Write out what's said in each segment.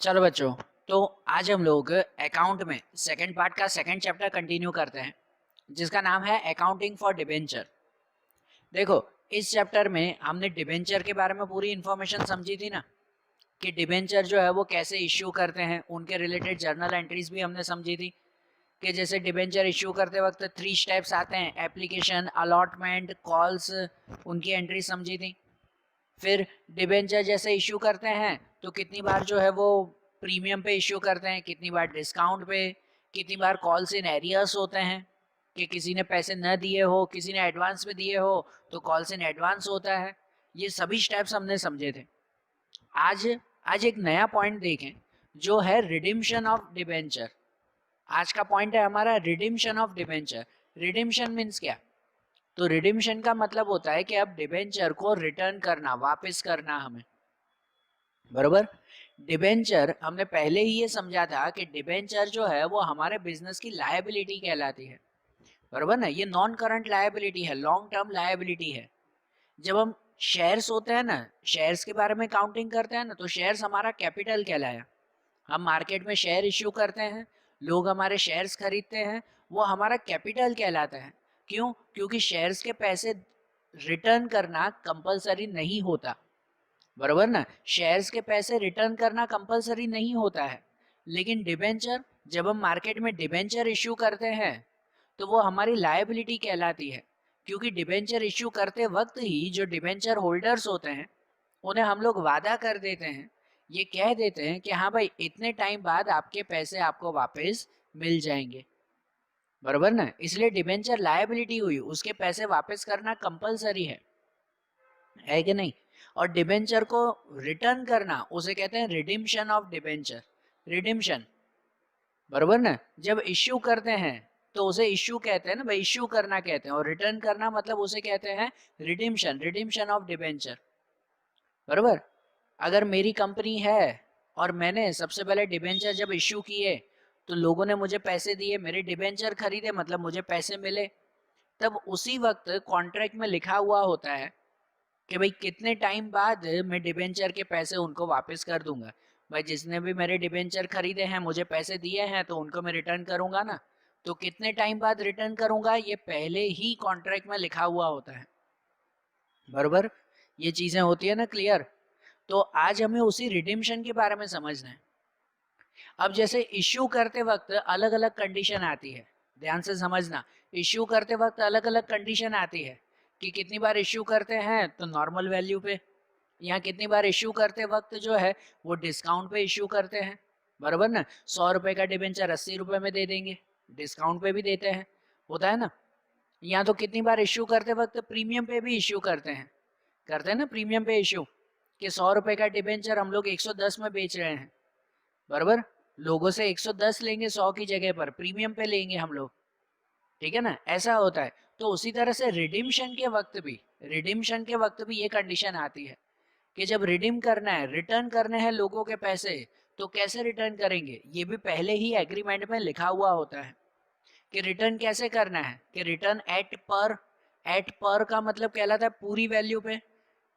चलो बच्चों, तो आज हम लोग अकाउंट में सेकंड पार्ट का सेकंड चैप्टर कंटिन्यू करते हैं, जिसका नाम है अकाउंटिंग फॉर डिबेंचर। देखो, इस चैप्टर में हमने डिबेंचर के बारे में पूरी इंफॉर्मेशन समझी थी ना, कि डिबेंचर जो है वो कैसे इश्यू करते हैं, उनके रिलेटेड जर्नल एंट्रीज भी हमने समझी थी। कि जैसे डिबेंचर इश्यू करते वक्त 3 स्टेप्स आते हैं, एप्लीकेशन, अलॉटमेंट, कॉल्स, उनकी एंट्री समझी थी। फिर डिबेंचर जैसे इश्यू करते हैं तो कितनी बार जो है वो प्रीमियम पे इश्यू करते हैं, कितनी बार डिस्काउंट पे, कितनी बार कॉल्स इन एरियर्स होते हैं कि किसी ने पैसे न दिए हो, किसी ने एडवांस में दिए हो तो कॉल्स इन एडवांस होता है। ये सभी स्टेप्स हमने समझे थे। आज आज एक नया पॉइंट देखें, जो है रिडिम्पशन ऑफ डिबेंचर। आज का पॉइंट है हमारा Redemption of debenture. Redemption means क्या? तो रिडिम्पशन का मतलब होता है कि अब डिबेंचर को रिटर्न करना, वापस करना हमें। बरोबर। डिबेंचर हमने पहले ही ये समझा था कि डिबेंचर जो है वो हमारे बिजनेस की लायबिलिटी कहलाती है। बरोबर ना, ये नॉन करंट लायबिलिटी है, लॉन्ग टर्म लायबिलिटी है। जब हम शेयर्स होते हैं ना, शेयर्स के बारे में काउंटिंग करते हैं ना, तो शेयर्स हमारा कैपिटल कहलाया। हम मार्केट में शेयर इश्यू करते हैं, लोग हमारे शेयर्स खरीदते हैं, वो हमारा कैपिटल कहलाता है। क्यों? क्योंकि शेयर्स के पैसे रिटर्न करना कंपलसरी नहीं होता। बरोबर ना, शेयर्स के पैसे रिटर्न करना कंपलसरी नहीं होता है। लेकिन डिबेंचर, जब हम मार्केट में डिबेंचर इश्यू करते हैं तो वो हमारी लायबिलिटी कहलाती है। क्योंकि डिबेंचर इश्यू करते वक्त ही जो डिबेंचर होल्डर्स होते हैं उन्हें हम लोग वादा कर देते हैं, ये कह देते हैं कि हाँ भाई इतने टाइम बाद आपके पैसे आपको वापस मिल जाएंगे। बरोबर ना, इसलिए डिबेंचर लायबिलिटी हुई, उसके पैसे वापस करना कंपलसरी है कि नहीं? और डिबेंचर को रिटर्न करना उसे कहते हैं रिडिम्पशन ऑफ डिबेंचर। रिडिम्पशन, बरोबर ना, जब इश्यू करते हैं तो उसे इश्यू कहते हैं ना भाई, इश्यू करना कहते हैं, और रिटर्न करना मतलब उसे कहते हैं रिडिम्पशन, रिडिम्पशन ऑफ डिबेंचर। बरोबर। अगर मेरी कंपनी है और मैंने सबसे पहले डिबेंचर जब इश्यू किए तो लोगों ने मुझे पैसे दिए, मेरे डिबेंचर खरीदे, मतलब मुझे पैसे मिले, तब उसी वक्त कॉन्ट्रैक्ट में लिखा हुआ होता है कि भाई कितने टाइम बाद मैं डिबेंचर के पैसे उनको वापस कर दूंगा। भाई जिसने भी मेरे डिबेंचर खरीदे हैं, मुझे पैसे दिए हैं, तो उनको मैं रिटर्न करूंगा ना। तो कितने टाइम बाद रिटर्न करूंगा ये पहले ही कॉन्ट्रैक्ट में लिखा हुआ होता है। बरोबर, ये चीजें होती है ना क्लियर। तो आज हमें उसी रिडिम्पशन के बारे में समझना है। अब जैसे इश्यू करते वक्त अलग अलग कंडीशन आती है, ध्यान से समझना। इश्यू करते वक्त अलग अलग कंडीशन आती है कि कितनी बार इश्यू करते हैं तो नॉर्मल वैल्यू पे, यहाँ कितनी बार इश्यू करते वक्त जो है वो डिस्काउंट पे इश्यू करते हैं। बरोबर ना, 100 रुपए का डिबेंचर 80 रुपए में दे देंगे, डिस्काउंट पे भी देते हैं, होता है ना। यहाँ तो कितनी बार इश्यू करते वक्त प्रीमियम पे भी इश्यू करते हैं ना प्रीमियम पे इश्यू, कि 100 रुपए का डिबेंचर हम लोग 110 में बेच रहे हैं। बरोबर, लोगों से 110 लेंगे 100 की जगह पर, प्रीमियम पे लेंगे हम लोग, ठीक है ना, ऐसा होता है। तो उसी तरह से रिडीम्पशन के वक्त भी ये कंडीशन आती है कि जब रिडीम करना है, रिटर्न करने हैं लोगों के पैसे, तो कैसे रिटर्न करेंगे ये भी पहले ही एग्रीमेंट में लिखा हुआ होता है कि रिटर्न कैसे करना है। कि रिटर्न एट पर का मतलब कहलाता है पूरी वैल्यू पे,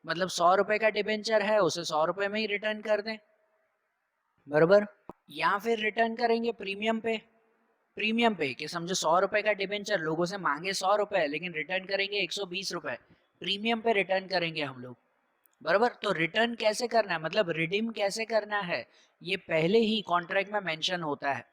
मतलब 100 रुपए का डिबेंचर है उसे 100 रुपए में ही रिटर्न कर दें। बरोबर। या फिर रिटर्न करेंगे प्रीमियम पे कि समझो 100 रुपए का डिबेंचर लोगों से मांगे 100 रुपए, लेकिन रिटर्न करेंगे 120 रुपए, प्रीमियम पे रिटर्न करेंगे हम लोग। बरोबर। तो रिटर्न कैसे करना है, मतलब रिडीम कैसे करना है, ये पहले ही कॉन्ट्रैक्ट में मेंशन होता है।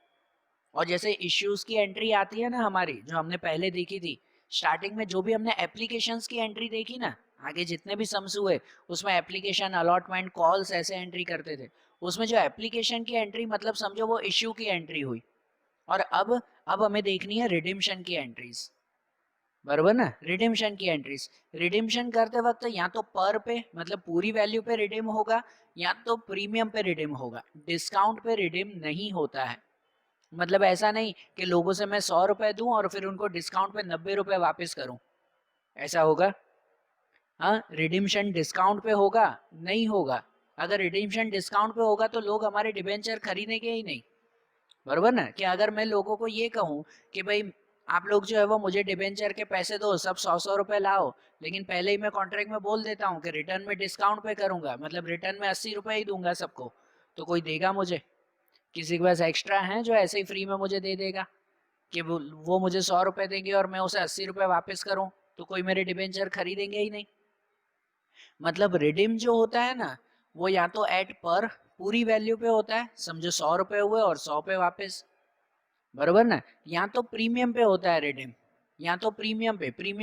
और जैसे इश्यूज की एंट्री आती है ना हमारी, जो हमने पहले देखी थी स्टार्टिंग में, जो भी हमने एप्लीकेशंस की एंट्री देखी ना, आगे जितने भी सम्स हुए उसमें एप्लीकेशन, अलॉटमेंट, कॉल्स ऐसे एंट्री करते थे। उसमें जो एप्लीकेशन की एंट्री मतलब समझो वो इश्यू की एंट्री हुई। और अब हमें देखनी है रिडिम्पशन की एंट्रीज। बरोबर ना, रिडिम्पशन की एंट्रीज। रिडिम्पशन करते वक्त या तो पर पे मतलब पूरी वैल्यू पे रिडीम होगा, या तो प्रीमियम पे रिडीम होगा, डिस्काउंट पे रिडीम नहीं होता है। मतलब ऐसा नहीं कि लोगों से मैं 100 रुपए दूं और फिर उनको डिस्काउंट पे 90 रुपए वापस करूं, ऐसा होगा? हाँ, रिडिम्पशन डिस्काउंट पे होगा? नहीं होगा। अगर रिडिम्पशन डिस्काउंट पे होगा तो लोग हमारे डिबेंचर खरीदेंगे ही नहीं। बरोबर ना, कि अगर मैं लोगों को ये कहूँ कि भाई आप लोग जो है वो मुझे डिबेंचर के पैसे दो, सब 100 100 रुपए लाओ, लेकिन पहले ही मैं कॉन्ट्रैक्ट में बोल देता हूँ कि रिटर्न में डिस्काउंट पे करूंगा, मतलब रिटर्न में 80 रुपए ही दूंगा सबको, तो कोई देगा मुझे? किसी के पास एक्स्ट्रा है जो ऐसे ही फ्री में मुझे दे देगा कि वो मुझे 100 रुपए देंगे और मैं उसे 80 रुपए वापस करूं? तो कोई मेरे डिबेंचर खरीदेंगे ही नहीं। मतलब रिडीम जो होता है ना, वो या तो एट पर पूरी वैल्यू पे होता है, समझो 100 रुपए हुए और 100 पे वापस, बरोबर ना, या तो प्रीमियम पे होता है रिडीम, या तो प्रीमियम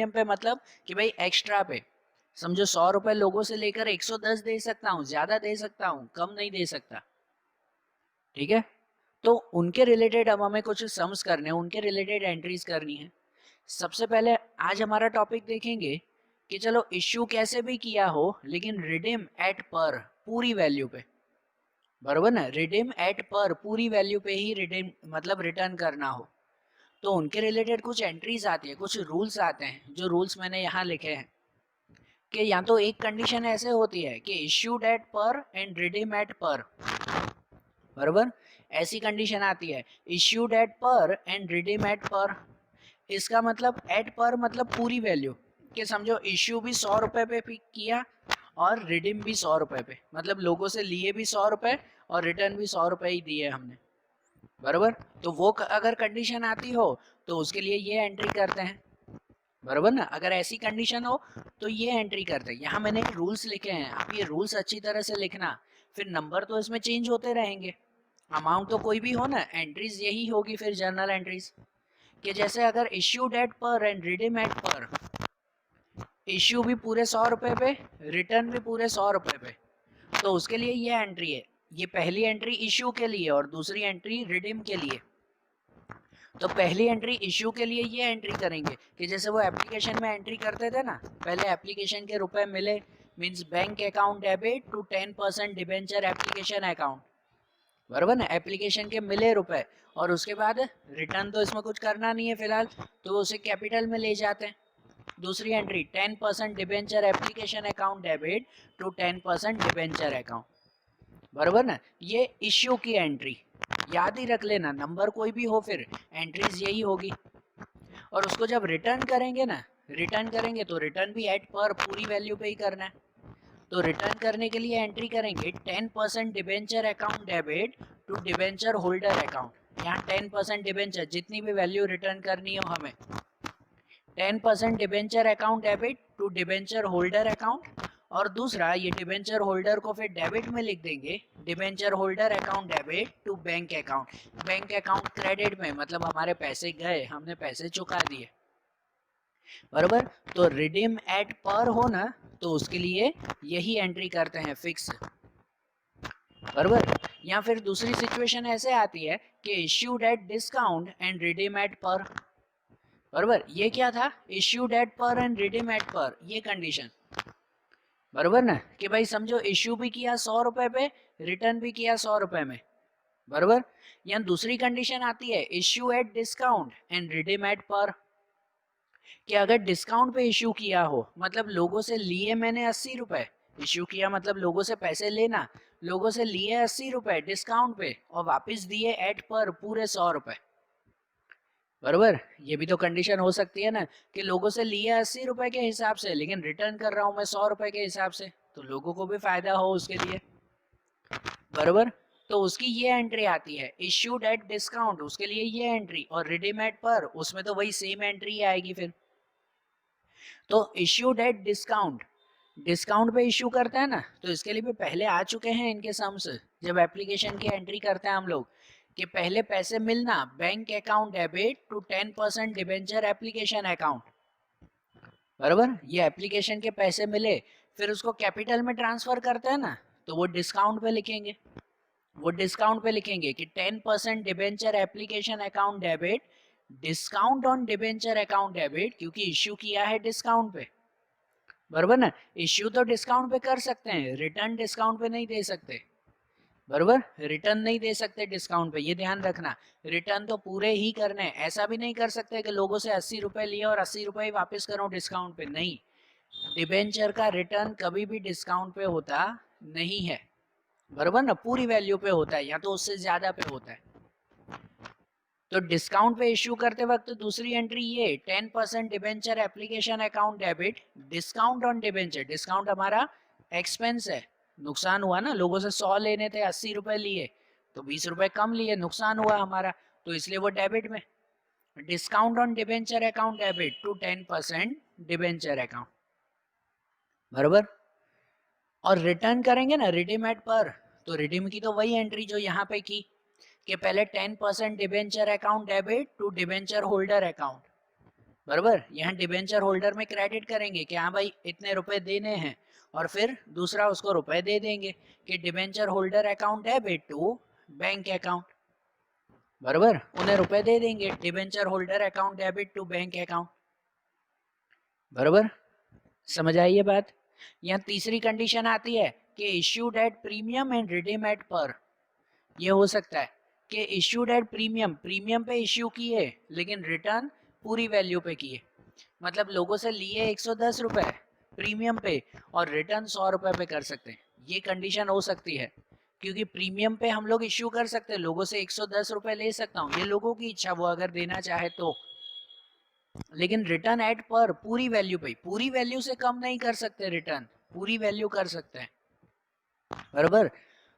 पे मतलब कि भाई एक्स्ट्रा पे, समझो 100 रुपए लोगों से लेकर 110 दे सकता हूँ, ज्यादा दे सकता हूँ, कम नहीं दे सकता, ठीक है। तो उनके रिलेटेड अब हमें कुछ सम्स करने हैं, उनके रिलेटेड एंट्रीज करनी है। सबसे पहले आज हमारा टॉपिक देखेंगे कि चलो इश्यू कैसे भी किया हो लेकिन रिडीम एट पर पूरी वैल्यू पे, बरोबर ना, रिडीम एट पर पूरी वैल्यू पे ही रिडीम मतलब रिटर्न करना हो, तो उनके रिलेटेड कुछ एंट्रीज आती है, कुछ रूल्स आते हैं, जो रूल्स मैंने यहाँ लिखे हैं कि या तो एक कंडीशन ऐसे होती है कि issued at par and redeem at पर, बरोबर, ऐसी कंडीशन आती है issued at par and redeem at पर। इसका मतलब एट पर मतलब पूरी वैल्यू, कि समझो इश्यू भी 100 रुपए पे किया और रिडीम भी 100 रुपए पे, मतलब लोगों से लिए भी 100 रुपए और रिटर्न भी 100 रुपए ही दिए हमने, बरोबर। तो वो अगर कंडीशन आती हो तो उसके लिए ये एंट्री करते हैं, बरोबर ना। अगर ऐसी कंडीशन हो तो ये एंट्री करते हैं। यहाँ मैंने रूल्स लिखे हैं, आप ये रूल्स अच्छी तरह से लिखना, फिर नंबर तो इसमें चेंज होते रहेंगे, अमाउंट तो कोई भी हो ना, एंट्रीज यही होगी फिर जर्नल एंट्रीज, कि जैसे अगर इश्यू डेट पर एंड रिडीम एट पर, इश्यू भी पूरे 100 रुपए पे, रिटर्न भी पूरे 100 रुपए पे, तो उसके लिए ये एंट्री है। ये पहली एंट्री इश्यू के लिए और दूसरी एंट्री रिडीम के लिए। तो पहली एंट्री इश्यू के लिए ये एंट्री करेंगे कि जैसे वो एप्लीकेशन में एंट्री करते थे ना, पहले एप्लीकेशन के रुपए मिले, means bank account debit to 10% debenture application account, बराबर ना, एप्लीकेशन के मिले रुपए और उसके बाद रिटर्न तो इसमें कुछ करना नहीं है फिलहाल, तो वो उसे कैपिटल में ले जाते हैं। दूसरी entry 10% debenture application account debit to 10% debenture account, बराबर ना, ये इश्यू की एंट्री, याद ही रख लेना, नंबर कोई भी हो फिर एंट्रीज यही होगी। और उसको जब रिटर्न करेंगे ना, रिटर्न करेंगे तो रिटर्न भी एट पर पूरी वैल्यू पे ही करना है। तो रिटर्न करने के लिए एंट्री करेंगे 10% debenture account debit to debenture holder account. यहाँ 10% डिबेंचर, जितनी भी वैल्यू रिटर्न करनी हो हमें, 10% debenture account debit to debenture holder account, और दूसरा ये डिबेंचर होल्डर को फिर डेबिट में लिख देंगे, debenture holder account debit to bank account. Bank account credit में मतलब हमारे पैसे गए, हमने पैसे चुका दिए, बराबर। तो रिडीम एट पर हो ना, तो उसके लिए यही एंट्री करते हैं फिक्स, बराबर। या फिर दूसरी सिचुएशन ऐसे आती है कि issued at discount and redeem at par, बराबर। ये क्या था, issued at par and redeem at par, ये कंडीशन, बराबर ना, कि भाई समझो इश्यू भी किया 100 रुपए पे, रिटर्न भी किया 100 रुपए में, बराबर। यहाँ दूसरी कंडीशन आती है issue at discount and redeem at par, कि अगर डिस्काउंट पे इश्यू किया हो, मतलब लोगों से लिए मैंने 80 रुपए, इश्यू किया मतलब लोगों से पैसे लेना, लोगों से लिए 80 रुपए डिस्काउंट पे और वापस दिए एट पर पूरे 100 रुपए, बरोबर। ये भी तो कंडीशन हो सकती है ना कि लोगों से लिए 80 रुपए के हिसाब से लेकिन रिटर्न कर रहा हूं मैं 100 रुपए के हिसाब से, तो लोगों को भी फायदा हो उसके लिए, बरोबर। तो उसकी ये एंट्री आती है इश्यूड एट डिस्काउंट, उसके लिए ये एंट्री, और रिडीम एट पर उसमें तो वही सेम एंट्री आएगी फिर। तो इश्यूड एट डिस्काउंट, डिस्काउंट पे इश्यू करता है ना, तो इसके लिए भी पहले आ चुके हैं इनके सम्स, जब एप्लीकेशन की एंट्री करते हैं हम लोग, कि पहले पैसे मिलना bank account debit to 10% debenture application account, बराबर। ये एप्लीकेशन के पैसे मिले फिर उसको कैपिटल में ट्रांसफर करते हैं ना, तो वो डिस्काउंट पे लिखेंगे, वो डिस्काउंट पे लिखेंगे कि 10% debenture application account debit, discount on debenture account debit, क्योंकि इश्यू किया है डिस्काउंट पे, बराबर ना। इश्यू तो डिस्काउंट पे कर सकते हैं, रिटर्न डिस्काउंट पे नहीं दे सकते, बराबर। रिटर्न नहीं दे सकते डिस्काउंट पे, ये ध्यान रखना। रिटर्न तो पूरे ही करने, ऐसा भी नहीं कर सकते कि लोगों से 80 रुपए लिए और 80 रुपए ही वापस करूं डिस्काउंट पे, नहीं। डिबेंचर का रिटर्न कभी भी डिस्काउंट पे होता नहीं है, बराबर ना, पूरी वैल्यू पे होता है या तो उससे ज्यादा पे होता है। तो डिस्काउंट पे इश्यू करते वक्त दूसरी एंट्री ये 10% debenture application account debit, discount on debenture, discount हमारा एक्सपेंस है, नुकसान हुआ ना, लोगों से 100 लेने थे, 80 रुपए लिए तो 20 रुपए कम लिए, नुकसान हुआ हमारा, तो इसलिए वो डेबिट में। Discount on debenture account debit to 10% debenture account, बराबर। और रिटर्न करेंगे ना रिडीम एट पर, तो रिडीम की तो वही एंट्री जो यहाँ पे की कि पहले 10% debenture account debit to debenture holder account, बराबर। यहाँ डिबेंचर होल्डर में क्रेडिट करेंगे कि हाँ भाई इतने रुपए देने हैं, और फिर दूसरा उसको रुपए दे देंगे कि debenture holder account debit to bank account, बराबर। उन्हें रुपए दे देंगे, debenture holder account debit to bank account, बराबर। समझ आई ये बात। यहाँ तीसरी कंडीशन आती है कि issued at premium and redeem at par. ये हो सकता है कि इश्यूड एट प्रीमियम, प्रीमियम पे इश्यू किए लेकिन रिटर्न पूरी वैल्यू पे किए, मतलब लोगों से लिए 110 रुपए प्रीमियम पे और रिटर्न 100 रुपए पे कर सकते हैं। ये कंडीशन हो सकती है क्योंकि प्रीमियम पे हम लोग इश्यू कर सकते हैं, लोगों से 110 रुपए ले सकता हूँ, ये लोगों की इच्छा, वो अगर देना चाहे तो। लेकिन रिटर्न एट पर पूरी वैल्यू पे, पूरी वैल्यू से कम नहीं कर सकते, रिटर्न पूरी वैल्यू कर सकते हैं, बराबर।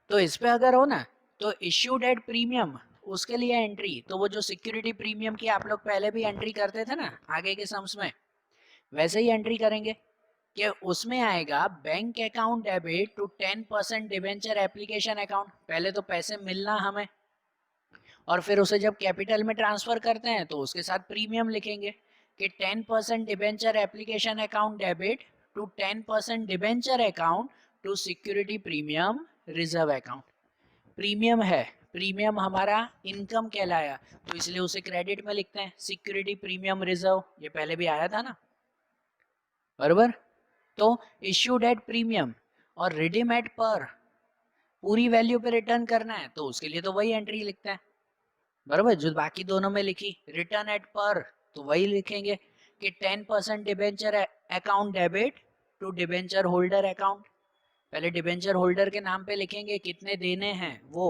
तो इस पे अगर हो ना तो इश्यूड एट प्रीमियम, उसके लिए एंट्री तो वो जो सिक्योरिटी प्रीमियम की आप लोग पहले भी एंट्री करते थे ना आगे के सम्स में, वैसे ही एंट्री करेंगे कि उसमें आएगा bank account debit to 10% debenture application account. पहले तो पैसे मिलना हमें, और फिर उसे जब कैपिटल में ट्रांसफर करते हैं तो उसके साथ प्रीमियम लिखेंगे कि 10% debenture application account debit to 10% debenture account to security premium reserve account. Premium है, प्रीमियम हमारा इनकम कहलाया, तो इसलिए उसे क्रेडिट में लिखते हैं, सिक्योरिटी प्रीमियम रिजर्व, ये पहले भी आया था ना, बराबर। तो इश्यूड एट प्रीमियम और रिडीम एट पर पूरी वैल्यू पे रिटर्न करना है, तो उसके लिए तो वही एंट्री लिखते हैं, बराबर, जो बाकी दोनों में लिखी। रिटर्न एट पर तो वही लिखेंगे कि 10% debenture account debit to debenture holder account. पहले डिबेंचर होल्डर के नाम पे लिखेंगे कितने देने हैं वो,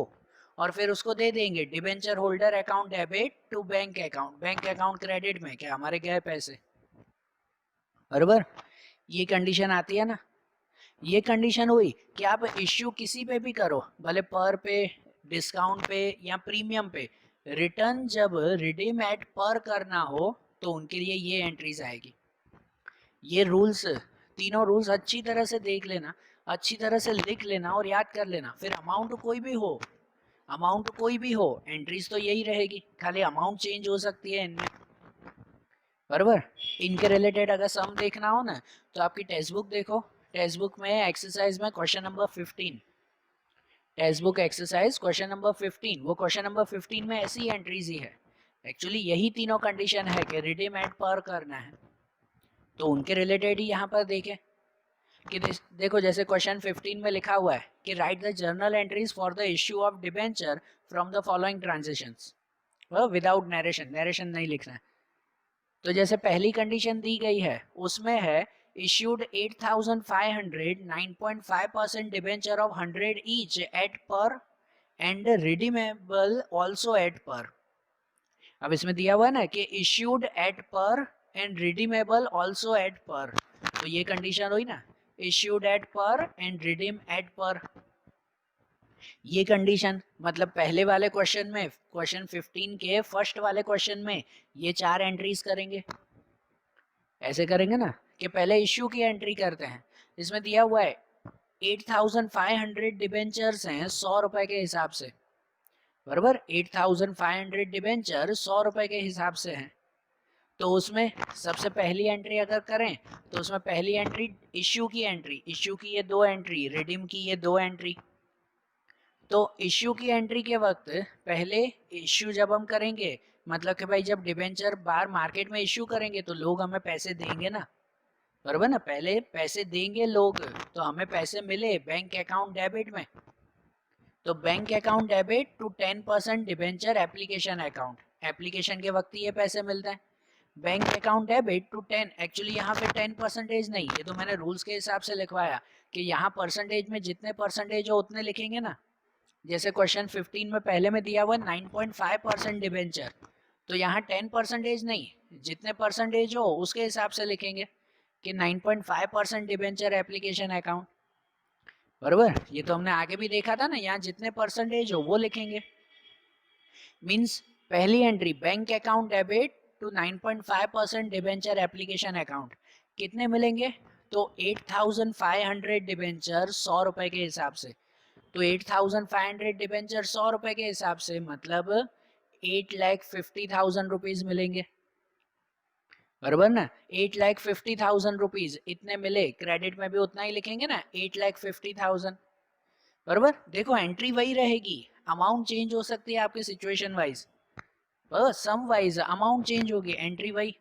और फिर उसको दे देंगे debenture holder account debit to bank account, bank account credit में क्या हमारे गए पैसे, बराबर। ये कंडीशन आती है ना। ये कंडीशन हुई कि आप इश्यू किसी पे भी करो, भले पर पे, डिस्काउंट पे या प्रीमियम पे, रिटर्न जब रिडीम एट पर करना हो तो उनके लिए ये एंट्रीज आएगी। ये रूल्स, तीनों रूल्स अच्छी तरह से देख लेना, अच्छी तरह से लिख लेना और याद कर लेना। फिर अमाउंट कोई भी हो, अमाउंट कोई भी हो, एंट्रीज तो यही रहेगी, खाली अमाउंट चेंज हो सकती है इनमें, बराबर। इनके रिलेटेड अगर सम देखना हो ना तो आपकी टेक्स्ट बुक देखो, टेक्स्ट बुक में एक्सरसाइज में question number 15, text book exercise question number 15, वो क्वेश्चन नंबर 15 में ऐसी एंट्रीज ही है, एक्चुअली यही तीनों कंडीशन है कि रिडीम एट पर करना है, तो उनके रिलेटेड ही यहाँ पर देखें कि देखो जैसे क्वेश्चन 15 में लिखा हुआ है कि right the journal entries for the issue of debenture from the following transactions, without narration, narration नहीं लिखना है। तो जैसे पहली कंडीशन दी गई है उसमें है issued 8,500 9.5% debenture of 100 each at per and redeemable also at per। अब इसमें दिया हुआ है ना कि issued at per and redeemable also at per, तो ये कंडीशन हुई ना, issued at per and redeem at per। ये कंडीशन मतलब पहले वाले क्वेश्चन में, क्वेश्चन 15 के फर्स्ट वाले क्वेश्चन में ये चार एंट्रीज करेंगे, ऐसे करेंगे ना कि पहले इश्यू की एंट्री करते हैं। इसमें दिया हुआ है 8,500 डिबेंचर्स हैं 100 रुपए के हिसाब से, बराबर। 8,500 डिबेंचर 100 रुपए के हिसाब से हैं, तो उसमें सबसे पहली एंट्री अगर करें तो उसमें पहली एंट्री इश्यू की एंट्री, इश्यू की ये दो एंट्री, रिडीम की ये दो एंट्री। तो इश्यू की एंट्री के वक्त पहले इश्यू जब हम करेंगे, मतलब कि भाई जब डिबेंचर बाहर मार्केट में इश्यू करेंगे तो लोग हमें पैसे देंगे ना, बराबर ना, पहले पैसे देंगे लोग तो हमें पैसे मिले बैंक अकाउंट डेबिट में, तो bank account debit to 10% debenture application account, application के वक्त ही ये पैसे मिलते हैं। Bank account debit to 10, actually यहाँ पे 10% नहीं, ये तो मैंने रूल्स के हिसाब से लिखवाया कि यहाँ परसेंटेज में जितने परसेंटेज हो उतने लिखेंगे ना। जैसे क्वेश्चन 15 में पहले में दिया हुआ 9.5% डिबेंचर, तो यहाँ 10% नहीं, जितने परसेंटेज हो उसके हिसाब से लिखेंगे कि 9.5% डिबेंचर एप्लीकेशन अकाउंट। बराबर, ये तो हमने आगे भी देखा था ना, यहाँ जितने परसेंटेज हो वो लिखेंगे। मीन्स पहली entry bank account debit to 9.5% debenture application account, कितने मिलेंगे? तो 8,500 डिबेंचर 100 रुपए के हिसाब से, तो 8,500 डिबेंचर 100 रुपए के हिसाब से मतलब 8,50,000 रुपीज मिलेंगे, बराबर ना। 8,50,000 रुपीज इतने मिले, क्रेडिट में भी उतना ही लिखेंगे ना, 8,50,000, बराबर। देखो एंट्री वही रहेगी, अमाउंट चेंज हो सकती है आपके सिचुएशन वाइज, बस सम वाइज अमाउंट चेंज होगी, एंट्री वही।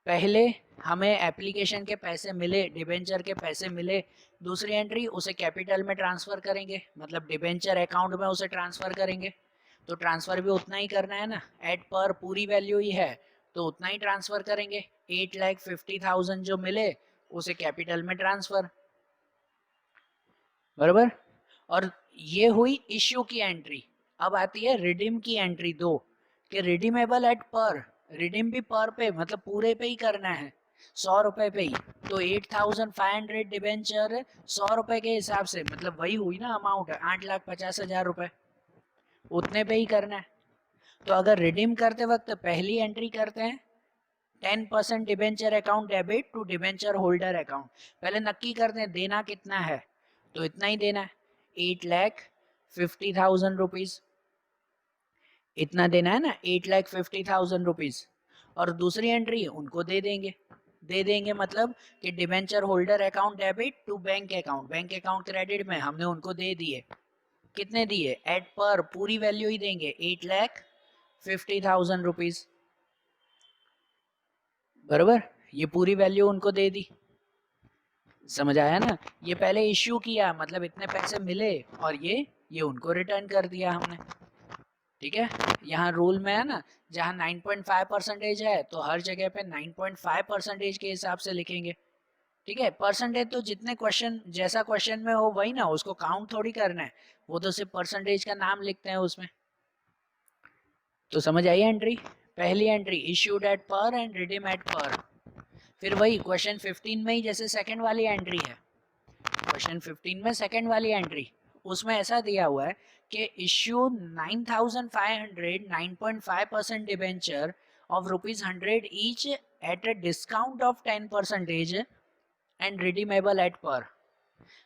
पहले हमें एप्लीकेशन के पैसे मिले, डिबेंचर के पैसे मिले, दूसरी एंट्री उसे कैपिटल में ट्रांसफर करेंगे, मतलब डिबेंचर अकाउंट में उसे ट्रांसफर करेंगे, तो ट्रांसफर भी उतना ही करना है ना, एट पर पूरी वैल्यू ही है तो उतना ही ट्रांसफर करेंगे। 8,50,000 जो मिले उसे कैपिटल में ट्रांसफर, बराबर। और ये हुई इश्यू की एंट्री। अब आती है रिडीम की एंट्री 2 कि रिडीमेबल एट पर, रिडीम भी पर पे मतलब पूरे पे ही करना है, 100 रुपए पे ही, तो 8,500 डिबेंचर 100 रुपए के हिसाब से मतलब वही हुई ना अमाउंट, 8,50,000 रुपए, उतने पे ही करना है। तो अगर रिडीम करते वक्त पहली एंट्री करते हैं 10% debenture account debit to debenture holder account, पहले नक्की करते हैं देना कितना है, तो इतना ही देना है, 8,50,000 रुपीज, इतना देना है ना, 8,50,000 रुपीज। और दूसरी एंट्री उनको दे देंगे मतलब कि debenture holder account debit to bank account, bank account credit में हमने उनको दे दिए, कितने दिए? एट पर पूरी वैल्यू ही देंगे, 8,50,000 रुपीज, बराबर। ये पूरी वैल्यू उनको दे दी, समझ आया ना। ये पहले इश्यू किया मतलब इतने पैसे मिले और ये उनको रिटर्न कर दिया हमने, ठीक है। यहाँ रूल में है ना, जहाँ 9.5% है तो हर जगह पे 9.5% के हिसाब से लिखेंगे, ठीक है। परसेंटेज तो जितने क्वेश्चन, जैसा क्वेश्चन में हो वही ना, उसको काउंट थोड़ी करना है, वो तो सिर्फ परसेंटेज का नाम लिखते हैं उसमें। तो समझ आई एंट्री, पहली entry issued at par and redeem at पर। फिर वही क्वेश्चन 15 में ही जैसे सेकंड वाली एंट्री है, क्वेश्चन 15 में सेकंड वाली एंट्री, उसमें ऐसा दिया हुआ है कि issue 9,500 9.5% debenture of ₹100 each at a discount of 10% and redeemable at par.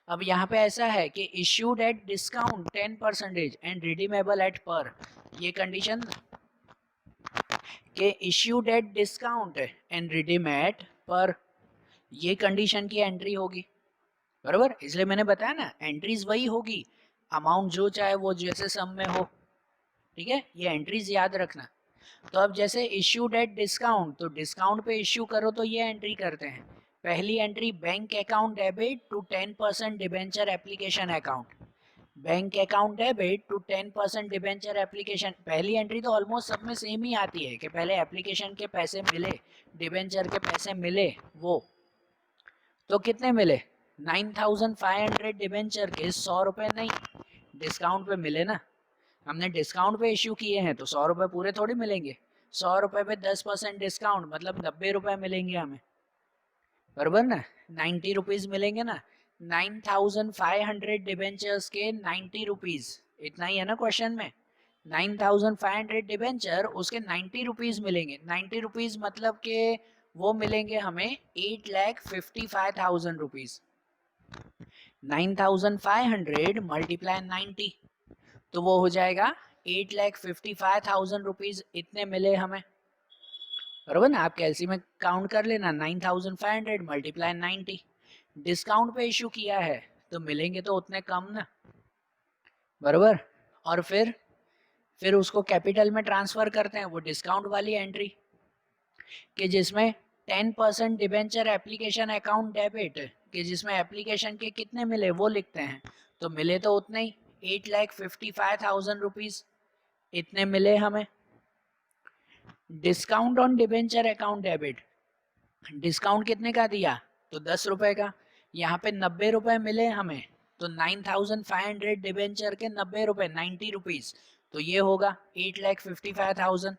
अब यहाँ पे ऐसा है कि issued at discount 10% and redeemable at par, ये कंडीशन के issued at discount and redeem at par, ये कंडीशन की एंट्री होगी, बराबर। इसलिए मैंने बताया ना एंट्रीज वही होगी, अमाउंट जो चाहे वो जैसे सम में हो, ठीक है, ये एंट्रीज याद रखना। तो अब जैसे इश्यूड एट डिस्काउंट, तो डिस्काउंट पे इश्यू करो तो ये एंट्री करते हैं, पहली entry bank account debit to 10% debenture application account, bank account debit to 10% debenture application, पहली एंट्री तो ऑलमोस्ट सब में सेम ही आती है कि पहले एप्लीकेशन के पैसे मिले, डिबेंचर के पैसे मिले, वो तो कितने मिले? 9,500 डिबेंचर के 100 रुपए नहीं, डिस्काउंट पे मिले ना, हमने डिस्काउंट पे इश्यू किए हैं तो 100 रुपए पूरे थोड़ी मिलेंगे, 100 रुपए पे 10% डिस्काउंट मतलब 90 रुपए मिलेंगे हमें, बराबर ना, 90 रुपीज मिलेंगे ना, 9,500 डिबेंचर्स के 90 रुपीज, इतना ही है ना क्वेश्चन में, 9,500 डिबेंचर उसके 90 रुपीज मिलेंगे, 90 रुपीज मतलब के वो मिलेंगे हमें 8,55,000 रुपीज, 9,500 मल्टीप्लाई 90 तो वो हो जाएगा 8,55,000 रुपीज, इतने मिले हमें, बराबर ना। आप कैलसी में काउंट कर लेना, 9,500 मल्टीप्लाई 90, डिस्काउंट पे इशू किया है तो मिलेंगे तो उतने कम ना, बराबर। और फिर उसको कैपिटल में ट्रांसफर करते हैं, वो डिस्काउंट वाली एंट्री कि जिसमें 10% डिबेंचर एप्लीकेशन अकाउंट डेबिट, कि जिसमें एप्लीकेशन के कितने मिले वो लिखते हैं, तो मिले तो उतने ही 8,55,000 रुपीज, इतने मिले हमें। Discount on debenture account debit, discount कितने का दिया? तो 10 रुपए का, यहाँ पे 90 रुपए मिले हमें, तो 9,500 डिबेंचर के 90 रुपए 90 रुपीज, तो ये होगा 8,55,000।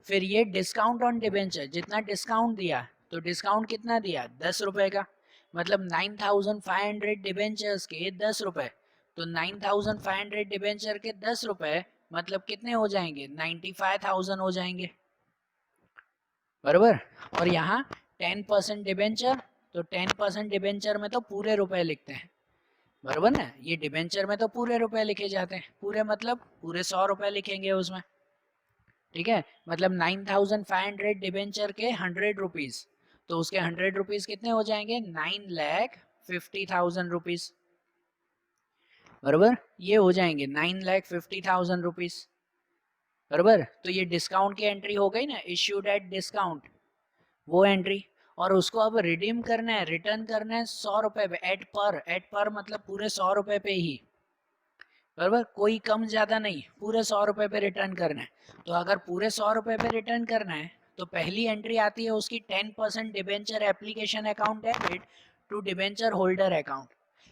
फिर ये डिस्काउंट ऑन डिबेंचर, जितना डिस्काउंट दिया, तो डिस्काउंट कितना दिया? 10 रुपए का, मतलब 9,500 डिबेंचर्स के 10 रुपए, तो 9,500 डिबेंचर के 10 रुपए मतलब कितने हो जाएंगे, 95,000 हो जाएंगे, बराबर। और यहाँ 10% डिबेंचर, तो 10% डिबेंचर में तो पूरे रुपए लिखते हैं, बराबर ना। ये डिबेंचर में तो पूरे रुपए लिखे जाते हैं, पूरे मतलब पूरे 100 रुपए लिखेंगे उसमें, ठीक है। मतलब 9,500 डिबेंचर के 100 रुपीज, तो उसके 100 रुपीज कितने हो जाएंगे, 9,50,000 रुपीज, बराबर। ये हो जाएंगे 9,50,000 रुपीज, बराबर। तो ये डिस्काउंट की एंट्री हो गई ना, इश्यूड एट डिस्काउंट, वो एंट्री। और उसको अब रिडीम करना है, रिटर्न करना है 100 रुपए पे, एट पर मतलब पूरे 100 रुपए पे ही, बराबर। कोई कम ज्यादा नहीं, पूरे 100 रुपए पे रिटर्न करना है। तो अगर पूरे 100 रुपए पे रिटर्न करना है तो पहली एंट्री आती है उसकी 10% debenture application account debit to debenture holder account,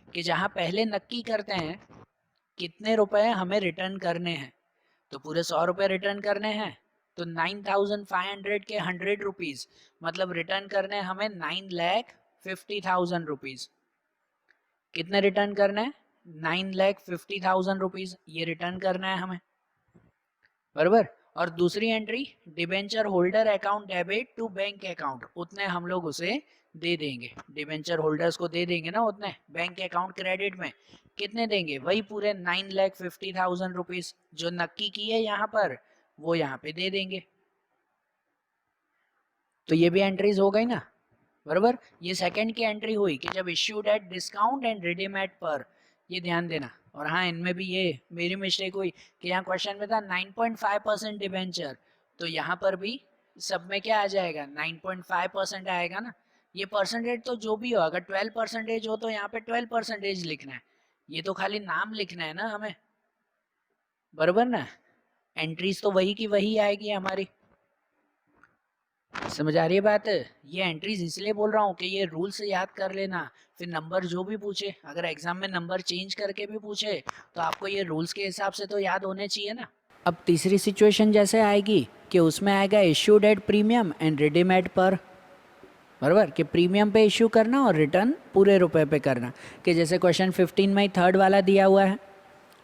कि जहां पहले नक्की करते हैं कितने रुपए हमें रिटर्न करने हैं, तो पूरे 100 रुपए रिटर्न करने हैं, तो 9,500 के 100 रुपीज मतलब रिटर्न करने हैं हमें 9,50,000 रुपीज। कितने रिटर्न करना है, 9,50,000 रुपीज, ये रिटर्न करना है हमें, बराबर। और दूसरी entry debenture holder account debit to bank account, उतने हम लोग उसे दे देंगे, डिबेंचर होल्डर्स को दे देंगे ना उतने, बैंक अकाउंट क्रेडिट में कितने देंगे, वही पूरे 9,50,000 रुपीज जो नक्की की है यहाँ पर, वो यहाँ पे दे देंगे। तो ये भी एंट्रीज हो गई ना, बराबर। ये सेकंड की एंट्री हुई कि जब issued at discount and redeem at par, ये ध्यान देना। और हाँ, इनमें भी ये मेरी मिस्टेक हुई कि यहाँ क्वेश्चन में था 9.5% डिबेंचर, तो यहाँ पर भी सब में क्या आ जाएगा, 9.5% आएगा ना। ये परसेंटेज तो जो भी हो, अगर 12% हो तो यहाँ पे 12% लिखना है, ये तो खाली नाम लिखना है ना हमें, बराबर ना। एंट्रीज तो वही की वही आएगी हमारी, समझ आ रही है बात। ये एंट्रीज इसलिए बोल रहा हूँ कि ये रूल्स याद कर लेना, फिर नंबर जो भी पूछे, अगर एग्जाम में नंबर चेंज करके भी पूछे तो आपको ये रूल्स के हिसाब से तो याद होने चाहिए ना। अब तीसरी सिचुएशन जैसे आएगी कि उसमें आएगा issued at premium and redeem at par, बराबर, कि प्रीमियम पे इश्यू करना और रिटर्न पूरे रुपए पे करना। कि जैसे क्वेश्चन 15 में थर्ड वाला दिया हुआ है,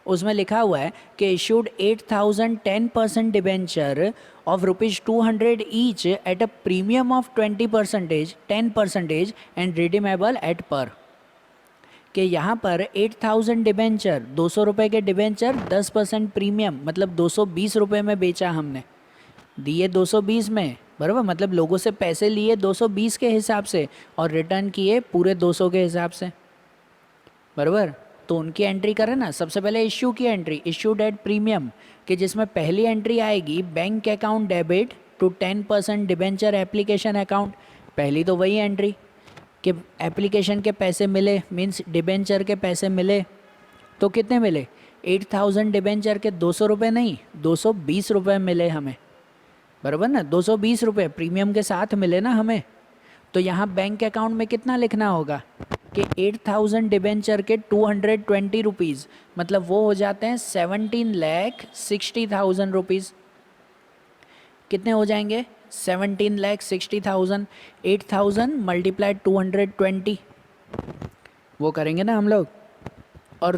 उसमें लिखा हुआ है कि issued 8,000 10% debenture of ₹200 each at a premium of 10% and redeemable at par, कि यहाँ पर 8,000 डिबेंचर, 200 रुपये के डिबेंचर 10% प्रीमियम मतलब 220 रुपये में बेचा हमने, दिए 220 में, बराबर, मतलब लोगों से पैसे लिए 220 के हिसाब से और रिटर्न किए पूरे 200 के हिसाब से, बराबर। तो उनकी एंट्री करें ना, सबसे पहले इश्यू की एंट्री, इश्यूड एट प्रीमियम, कि जिसमें पहली एंट्री आएगी bank account debit to 10% debenture application account, पहली तो वही एंट्री कि एप्लीकेशन के पैसे मिले, मीन्स डिबेंचर के पैसे मिले, तो कितने मिले, 8,000 डिबेंचर के 200 रुपये नहीं, 220 रुपये मिले हमें, बराबर ना, 220 रुपये प्रीमियम के साथ मिले ना हमें। तो यहाँ बैंक अकाउंट में कितना लिखना होगा कि 8,000 डिबेंचर के 220 रुपीज़ मतलब वो हो जाते हैं 17,60,000 रुपीज़। कितने हो जाएंगे, 17,60,000, 8,000 मल्टीप्लाइड 220, वो करेंगे ना हम लोग। और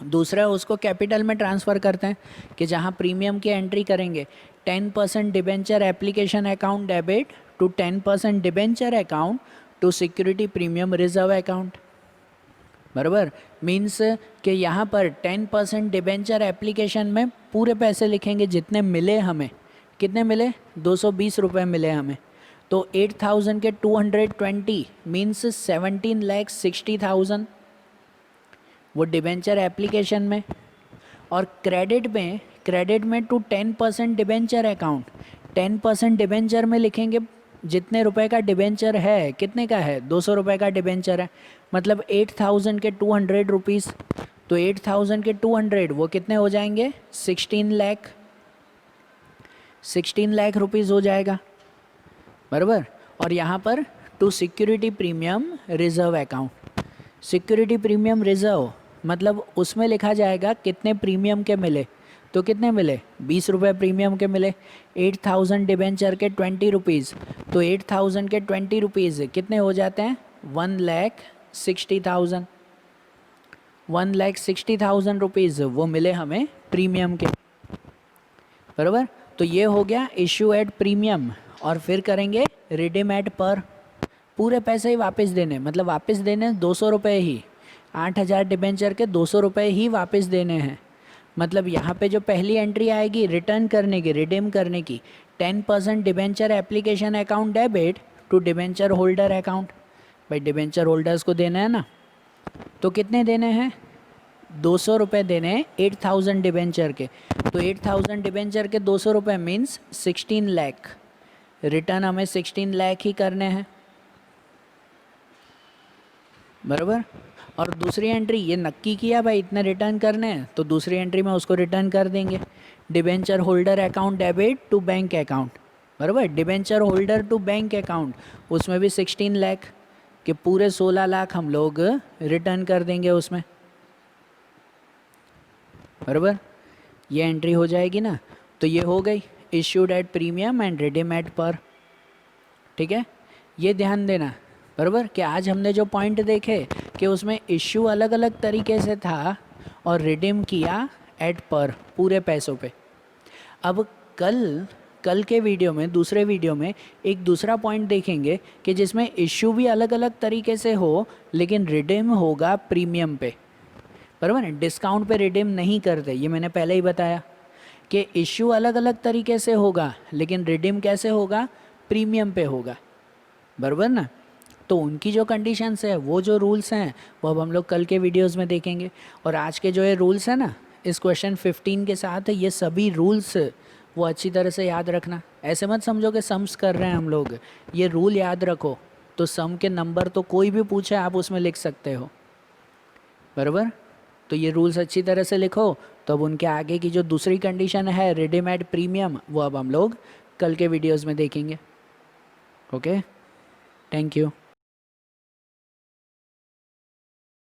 दूसरा उसको कैपिटल में ट्रांसफ़र करते हैं कि जहाँ प्रीमियम की एंट्री करेंगे 10% debenture application account debit to 10% debenture account to security premium reserve account, बराबर। मीन्स कि यहाँ पर 10% डिबेंचर एप्लीकेशन में पूरे पैसे लिखेंगे जितने मिले हमें, कितने मिले, 220 रुपये मिले हमें, तो 8,000 के 220 मीन्स 17,60,000 वो डिबेंचर एप्लीकेशन में। और क्रेडिट में टू 10% डिबेंचर अकाउंट, 10% डिबेंचर में लिखेंगे जितने रुपए का डिबेंचर है, कितने का है, 200 रुपये का डिबेंचर है, मतलब 8,000 के 200 रुपीज़, तो 8,000 के 200 वो कितने हो जाएंगे, 16 लाख रुपीज़ हो जाएगा, बराबर। और यहाँ पर to security premium reserve account, security premium reserve मतलब उसमें लिखा जाएगा कितने प्रीमियम के मिले, तो कितने मिले, 20 रुपये प्रीमियम के मिले। 8000 डिबेंचर के 20 रुपीज़, तो 8000 के 20 रुपीज़ कितने हो जाते हैं, 1,60,000। 1,60,000 रुपीज़ वो मिले हमें प्रीमियम के, बराबर। तो ये हो गया इशू एट प्रीमियम। और फिर करेंगे रिडीम एट पर, पूरे पैसे ही वापस देने, मतलब वापस देने 200 रुपये ही, 8000 डिबेंचर के 200 रुपये ही वापस देने हैं। मतलब यहाँ पे जो पहली एंट्री आएगी रिटर्न करने की, रिडीम करने की, 10% debenture application account debit to debenture holder account. भाई डिबेंचर होल्डर्स को देना है ना, तो कितने देने हैं, 200 रुपये देने हैं 8000 डिबेंचर के। तो 8000 डिबेंचर के 200 रुपये मीन्स 16 लाख। रिटर्न हमें 16 लाख ही करने हैं, बराबर। और दूसरी एंट्री ये नक्की किया भाई इतने रिटर्न करने हैं, तो दूसरी एंट्री में उसको रिटर्न कर देंगे, debenture holder account debit to bank account, बराबर। Debenture holder to bank account, उसमें भी 16 लाख के पूरे 16 लाख हम लोग रिटर्न कर देंगे उसमें, बराबर। ये एंट्री हो जाएगी ना। तो ये हो गई issued at premium and redeem at par, ठीक है। ये ध्यान देना, बराबर, कि आज हमने जो पॉइंट देखे कि उसमें इश्यू अलग अलग तरीके से था और रिडीम किया एट पर, पूरे पैसों पे। अब कल के वीडियो में, दूसरे वीडियो में एक दूसरा पॉइंट देखेंगे कि जिसमें इश्यू भी अलग अलग तरीके से हो लेकिन रिडीम होगा प्रीमियम पे, बराबर है। डिस्काउंट पे रिडीम नहीं करते, ये मैंने पहले ही बताया कि इश्यू अलग अलग तरीके से होगा लेकिन रिडीम कैसे होगा, प्रीमियम पे होगा, बराबर ना। तो उनकी जो कंडीशंस है, वो जो रूल्स हैं, वो अब हम लोग कल के वीडियोस में देखेंगे। और आज के जो ये रूल्स हैं ना, इस क्वेश्चन 15 के साथ ये सभी रूल्स वो अच्छी तरह से याद रखना। ऐसे मत समझो कि सम्स कर रहे हैं हम लोग, ये रूल याद रखो। तो सम के नंबर तो कोई भी पूछे आप उसमें लिख सकते हो, बराबर। तो ये रूल्स अच्छी तरह से लिखो, तो अब उनके आगे की जो दूसरी कंडीशन है रिडीम एट प्रीमियम, वो अब हम लोग कल के वीडियोज़ में देखेंगे। Okay, thank you.